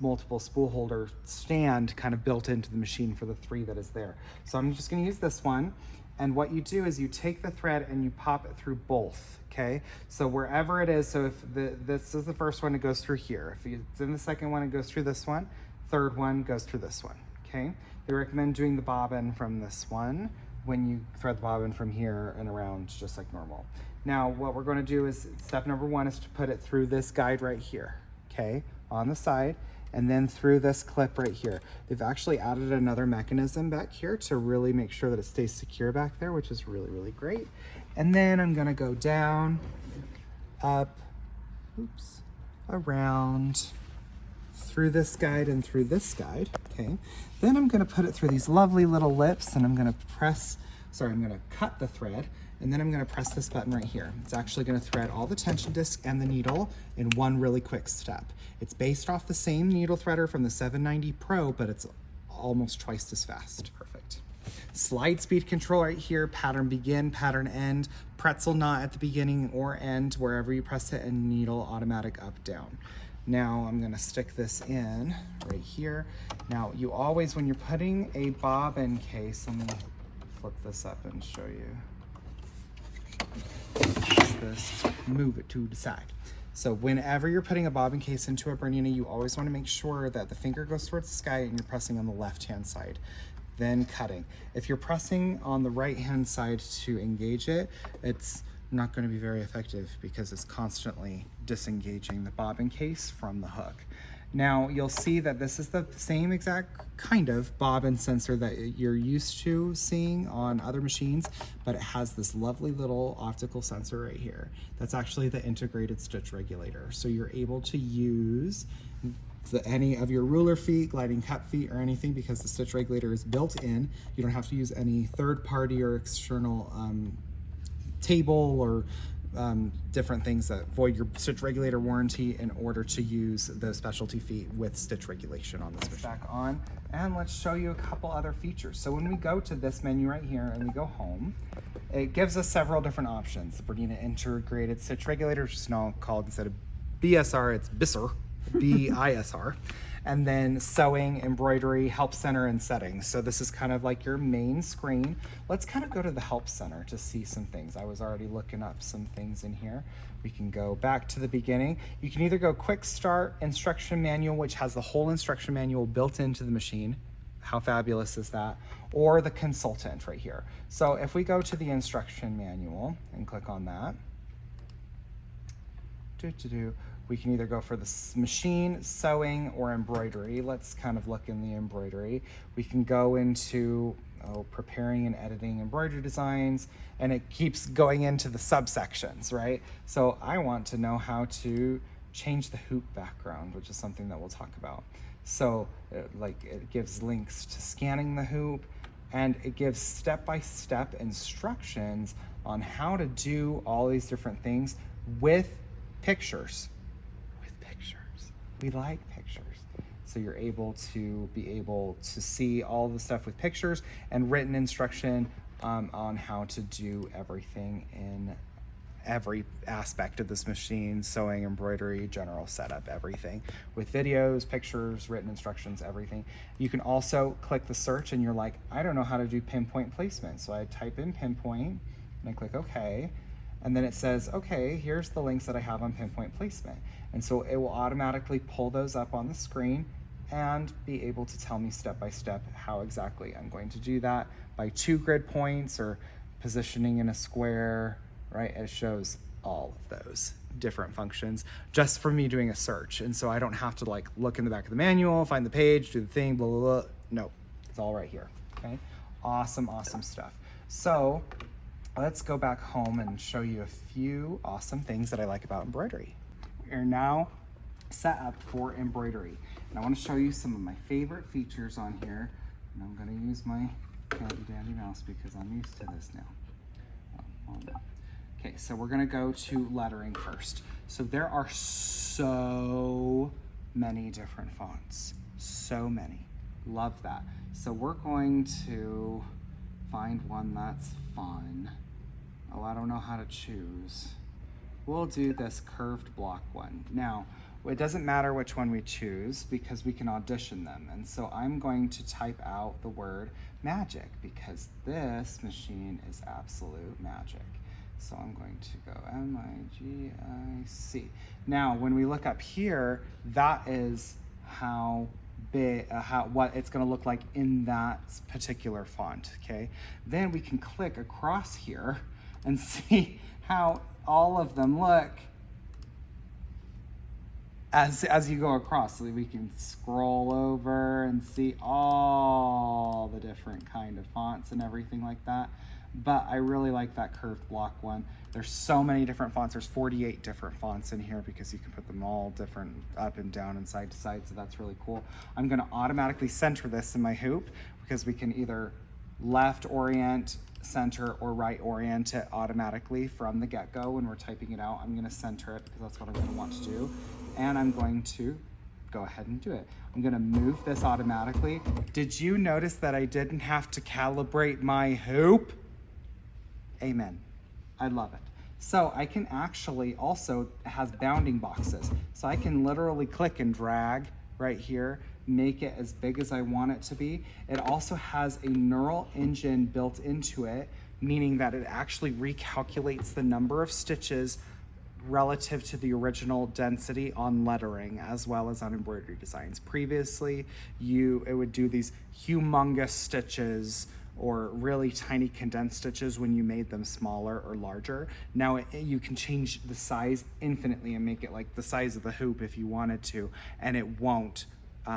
multiple spool holder stand kind of built into the machine for the 3 that is there. So I'm just gonna use this one. And what you do is you take the thread and you pop it through both, okay? So wherever it is, so if this is the first one, it goes through here. If it's in the second one, it goes through this one. Third one goes through this one. Okay, they recommend doing the bobbin from this one when you thread the bobbin from here and around just like normal. Now, what we're going to do is step number 1 is to put it through this guide right here, okay, on the side, and then through this clip right here. They've actually added another mechanism back here to really make sure that it stays secure back there, which is really, really great. And then I'm going to go down, up, oops, around, through this guide and through this guide, okay? Then I'm gonna put it through these lovely little lips, and I'm gonna cut the thread, and then I'm gonna press this button right here. It's actually gonna thread all the tension disc and the needle in one really quick step. It's based off the same needle threader from the 790 Pro, but it's almost twice as fast. Perfect. Slide speed control right here, pattern begin, pattern end, pretzel knot at the beginning or end, wherever you press it, and needle automatic up, down. Now I'm gonna stick this in right here. Now you always, when you're putting a bobbin case, let me flip this up and show you. This, move it to the side. So whenever you're putting a bobbin case into a Bernina, you always wanna make sure that the finger goes towards the sky and you're pressing on the left-hand side, then cutting. If you're pressing on the right-hand side to engage it, it's not going to be very effective because it's constantly disengaging the bobbin case from the hook. Now you'll see that this is the same exact kind of bobbin sensor that you're used to seeing on other machines, but it has this lovely little optical sensor right here. That's actually the integrated stitch regulator. So you're able to use any of your ruler feet, gliding cut feet, or anything, because the stitch regulator is built in. You don't have to use any third party or external table or different things that void your stitch regulator warranty in order to use the specialty feet with stitch regulation on this machine. Back on, and let's show you a couple other features. So when we go to this menu right here and we go home, it gives us several different options. The Bernina integrated stitch regulator, which is now called, instead of BSR, it's BISR. BISR. And then sewing, embroidery, help center, and settings. So this is kind of like your main screen. Let's kind of go to the help center to see some things. I was already looking up some things in here. We can go back to the beginning. You can either go quick start instruction manual, which has the whole instruction manual built into the machine. How fabulous is that? Or the consultant right here. So if we go to the instruction manual and click on that, we can either go for the machine, sewing, or embroidery. Let's kind of look in the embroidery. We can go into preparing and editing embroidery designs, and it keeps going into the subsections, right? So I want to know how to change the hoop background, which is something that we'll talk about. So it gives links to scanning the hoop, and it gives step-by-step instructions on how to do all these different things with pictures. We like pictures. So you're able to see all the stuff with pictures and written instruction on how to do everything in every aspect of this machine, sewing, embroidery, general setup, everything. With videos, pictures, written instructions, everything. You can also click the search and you're like, I don't know how to do pinpoint placement. So I type in pinpoint and I click OK. And then it says, okay, here's the links that I have on pinpoint placement. And so it will automatically pull those up on the screen and be able to tell me step by step how exactly I'm going to do that by 2 grid points or positioning in a square, right? It shows all of those different functions just for me doing a search. And so I don't have to like look in the back of the manual, find the page, do the thing, blah, blah, blah. No, it's all right here, okay? Awesome, awesome stuff. So let's go back home and show you a few awesome things that I like about embroidery. We are now set up for embroidery. And I want to show you some of my favorite features on here. And I'm going to use my handy dandy mouse because I'm used to this now. Okay, so we're going to go to lettering first. So there are so many different fonts. So many. Love that. So we're going to find one that's fun. Oh, I don't know how to choose. We'll do this curved block one. Now, it doesn't matter which one we choose because we can audition them. And so I'm going to type out the word magic because this machine is absolute magic. So I'm going to go M-I-G-I-C. Now, when we look up here, that is how big, what it's going to look like in that particular font, okay? Then we can click across here and see how all of them look as you go across. So we can scroll over and see all the different kind of fonts and everything like that. But I really like that curved block one. There's so many different fonts. There's 48 different fonts in here because you can put them all different up and down and side to side, so that's really cool. I'm gonna automatically center this in my hoop because we can either left orient, center, or right orient it automatically from the get-go when we're typing it out. I'm gonna center it because that's what I'm gonna want to do. And I'm going to go ahead and do it. I'm gonna move this automatically. Did you notice that I didn't have to calibrate my hoop? Amen. I love it. So I can actually also, it has bounding boxes. So I can literally click and drag right here, make it as big as I want it to be. It also has a neural engine built into it, meaning that it actually recalculates the number of stitches relative to the original density on lettering as well as on embroidery designs. Previously, it would do these humongous stitches or really tiny condensed stitches when you made them smaller or larger. Now you can change the size infinitely and make it like the size of the hoop if you wanted to, and it won't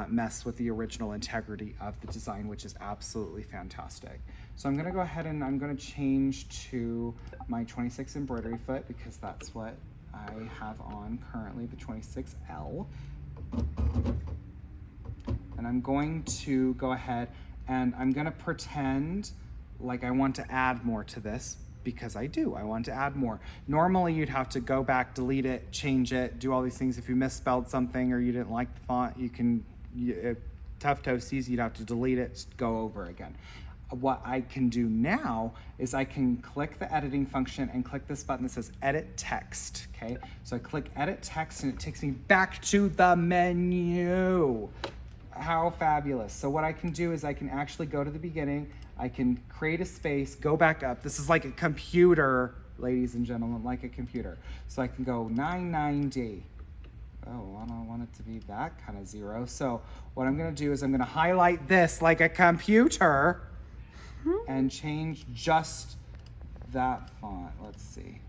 mess with the original integrity of the design, which is absolutely fantastic. So I'm gonna go ahead and I'm gonna change to my 26 embroidery foot because that's what I have on currently, the 26L. And I'm going to go ahead and I'm gonna pretend like I want to add more to this because I do, I want to add more. Normally you'd have to go back, delete it, change it, do all these things. If you misspelled something or you didn't like the font, tough toasties, you'd have to delete it, go over again. what I can do now is I can click the editing function and click this button that says edit text, okay? So I click edit text and it takes me back to the menu. How fabulous. So what I can do is I can actually go to the beginning, I can create a space, go back up. This is like a computer, ladies and gentlemen, like a computer. So I can go 99D. Oh, I don't want it to be that kind of zero. So what I'm gonna do is I'm gonna highlight this like a computer and change just that font. Let's see.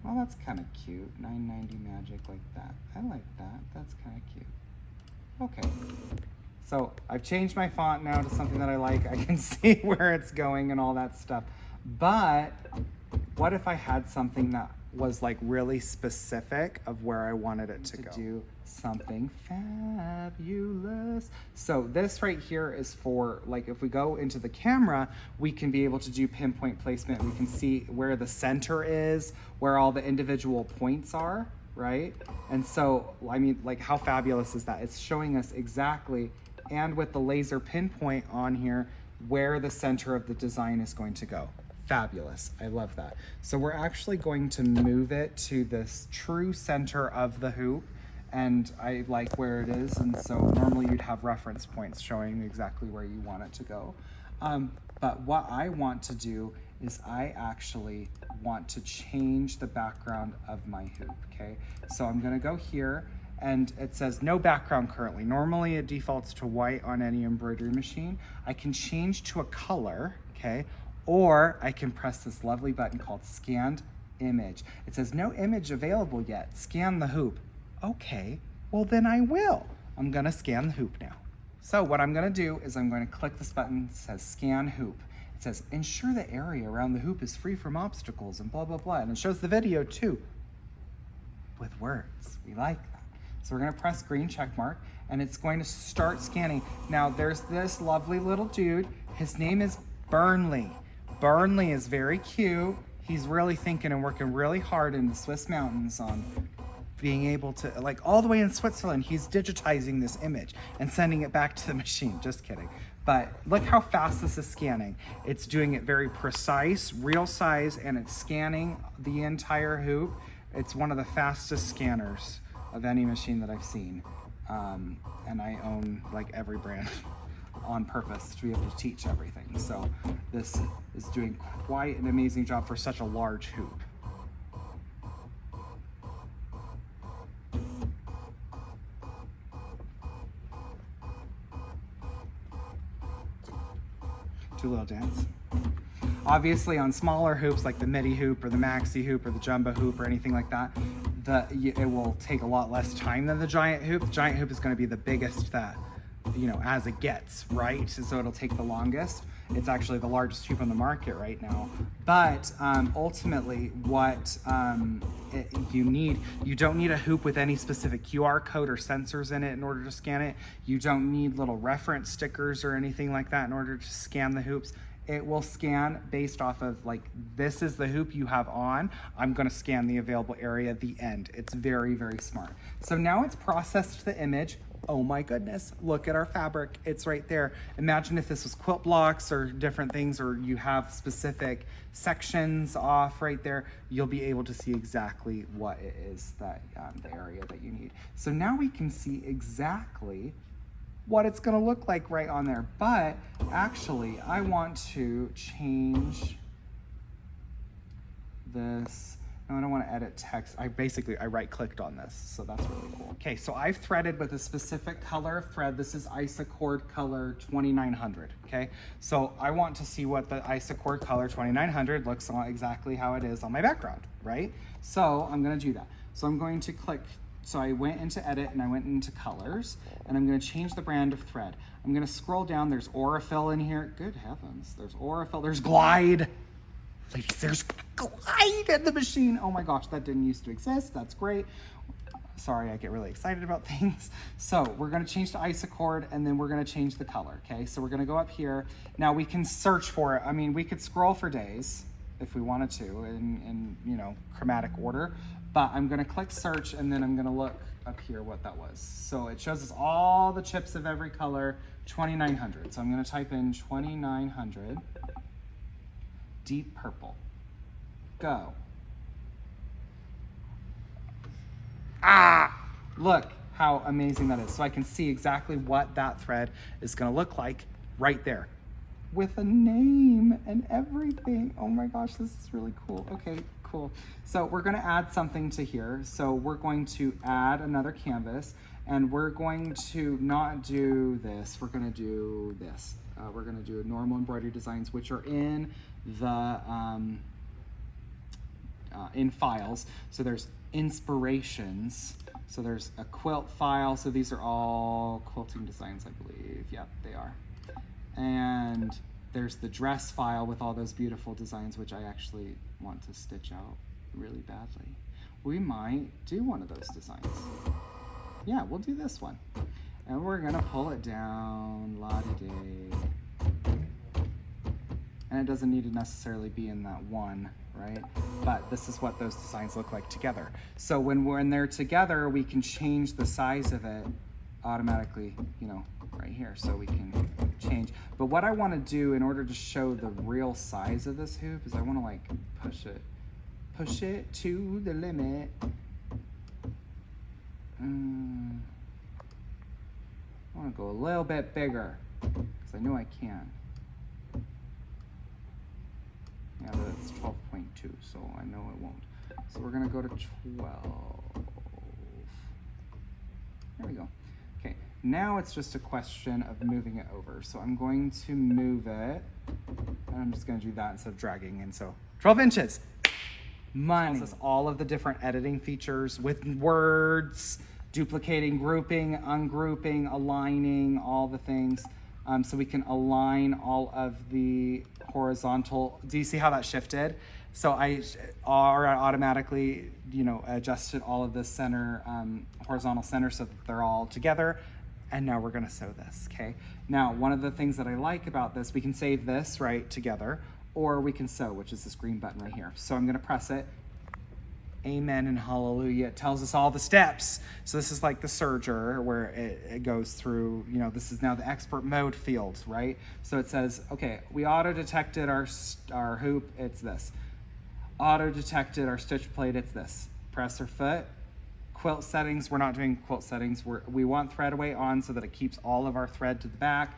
Well, that's kind of cute. 990 magic like that. I like that. That's kind of cute. Okay. So I've changed my font now to something that I like. I can see where it's going and all that stuff. But what if I had something that was like really specific of where I wanted it to go? Do something fabulous. So this right here is for, like, if we go into the camera, we can be able to do pinpoint placement. We can see where the center is, where all the individual points are, right? And so, I mean, like, how fabulous is that? It's showing us exactly, and with the laser pinpoint on here, where the center of the design is going to go. Fabulous. I love that. So we're actually going to move it to this true center of the hoop, and I like where it is, and so normally you'd have reference points showing exactly where you want it to go. But what I want to do is I actually want to change the background of my hoop, okay? So I'm gonna go here, and it says no background currently. Normally it defaults to white on any embroidery machine. I can change to a color, okay? Or I can press this lovely button called Scanned Image. It says no image available yet. Scan the hoop. Okay, well then I will. I'm gonna scan the hoop now. So what I'm gonna do is I'm going to click this button that says Scan Hoop. It says ensure the area around the hoop is free from obstacles and blah, blah, blah. And it shows the video too with words. We like that. So we're gonna press green check mark and it's going to start scanning. Now there's this lovely little dude. His name is Burnley. Burnley is very cute. He's really thinking and working really hard in the Swiss mountains on being able to, like, all the way in Switzerland, he's digitizing this image and sending it back to the machine. Just kidding. But look how fast this is scanning. It's doing it very precise, real size, and it's scanning the entire hoop. It's one of the fastest scanners of any machine that I've seen. And I own like every brand on purpose to be able to teach everything. So this is doing quite an amazing job for such a large hoop. Do a little dance. Obviously on smaller hoops like the midi hoop or the maxi hoop or the jumbo hoop or anything like that, it will take a lot less time than the giant hoop. The giant hoop is going to be the biggest that, you know, as it gets, right? So it'll take the longest. It's actually the largest hoop on the market right now. But ultimately what you don't need a hoop with any specific QR code or sensors in it in order to scan it. You don't need little reference stickers or anything like that in order to scan the hoops. It will scan based off of, like, this is the hoop you have on. I'm gonna scan the available area at the end. It's very, very smart. So now it's processed the image. Oh my goodness, look at our fabric. It's right there. Imagine if this was quilt blocks or different things, or you have specific sections off right there, you'll be able to see exactly what it is that, the area that you need. So now we can see exactly what it's gonna look like right on there. But actually, I want to change this. No, I don't want to edit text. I right-clicked on this, so that's really cool. Okay, so I've threaded with a specific color of thread. This is Isacord color 2900, okay? So I want to see what the Isacord color 2900 looks like, exactly how it is on my background, right? So I'm gonna do that. So I'm going to click, so I went into edit and I went into colors, and I'm gonna change the brand of thread. I'm gonna scroll down, there's Aurifil in here. Good heavens, there's Aurifil, there's Glide. Ladies, there's Glide in the machine. Oh my gosh, that didn't used to exist. That's great. Sorry, I get really excited about things. So we're gonna change to Isacord, and then we're gonna change the color, okay? So we're gonna go up here. Now we can search for it. I mean, we could scroll for days if we wanted to in you know, chromatic order, but I'm gonna click search, and then I'm gonna look up here what that was. So it shows us all the chips of every color, 2,900. So I'm gonna type in 2,900, deep purple, go. Ah, look how amazing that is. So I can see exactly what that thread is gonna look like right there with a name and everything. Oh my gosh, this is really cool. Okay, cool. So we're gonna add something to here. So we're going to add another canvas, and we're going to not do this, we're gonna do this. We're gonna do normal embroidery designs, which are in the, in files. So there's inspirations. So there's a quilt file. So these are all quilting designs, I believe. Yep, they are. And there's the dress file with all those beautiful designs, which I actually want to stitch out really badly. We might do one of those designs. Yeah, we'll do this one. And we're gonna pull it down, la-di-day. And it doesn't need to necessarily be in that one, right? But this is what those designs look like together. So when they're together, we can change the size of it automatically, you know, right here. So we can change. But what I want to do in order to show the real size of this hoop is I want to like push it to the limit. I want to go a little bit bigger because I know I can. Yeah, that's 12.2, so I know it won't. So we're gonna go to 12. There we go. Okay, now it's just a question of moving it over. So I'm going to move it, and I'm just gonna do that instead of dragging, and so 12 inches. Money. Tells us all of the different editing features with words, duplicating, grouping, ungrouping, aligning, all the things. So we can align all of the horizontal. Do you see how that shifted? So I automatically, you know, adjusted all of the center, horizontal center so that they're all together. And now we're gonna sew this, okay? Now, one of the things that I like about this, we can save this, right, together, or we can sew, which is this green button right here. So I'm gonna press it. Amen and hallelujah. It tells us all the steps. So this is like the serger where it goes through, you know, this is now the expert mode field, right? So it says, okay, we auto detected our hoop, it's this. Auto detected our stitch plate, it's this. Presser foot. Quilt settings, we're not doing quilt settings. We want thread away on so that it keeps all of our thread to the back.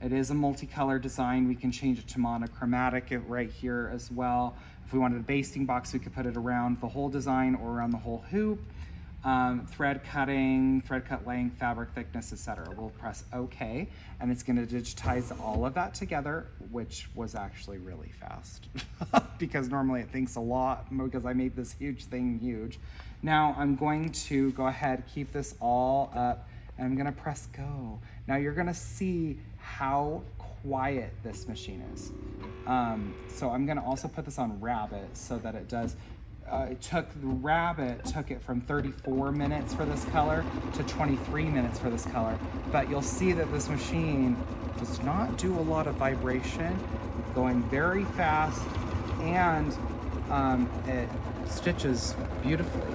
It is a multicolor design. We can change it to monochromatic right here as well. If we wanted a basting box, we could put it around the whole design or around the whole hoop. Thread cutting, thread cut length, fabric thickness, etc. We'll press OK, and it's going to digitize all of that together, which was actually really fast because normally it thinks a lot because I made this huge thing huge. Now I'm going to go ahead, keep this all up, and I'm going to press go. Now you're going to see how quiet this machine is. So I'm gonna also put this on Rabbit so that it does, Rabbit took it from 34 minutes for this color to 23 minutes for this color. But you'll see that this machine does not do a lot of vibration, going very fast, and it stitches beautifully.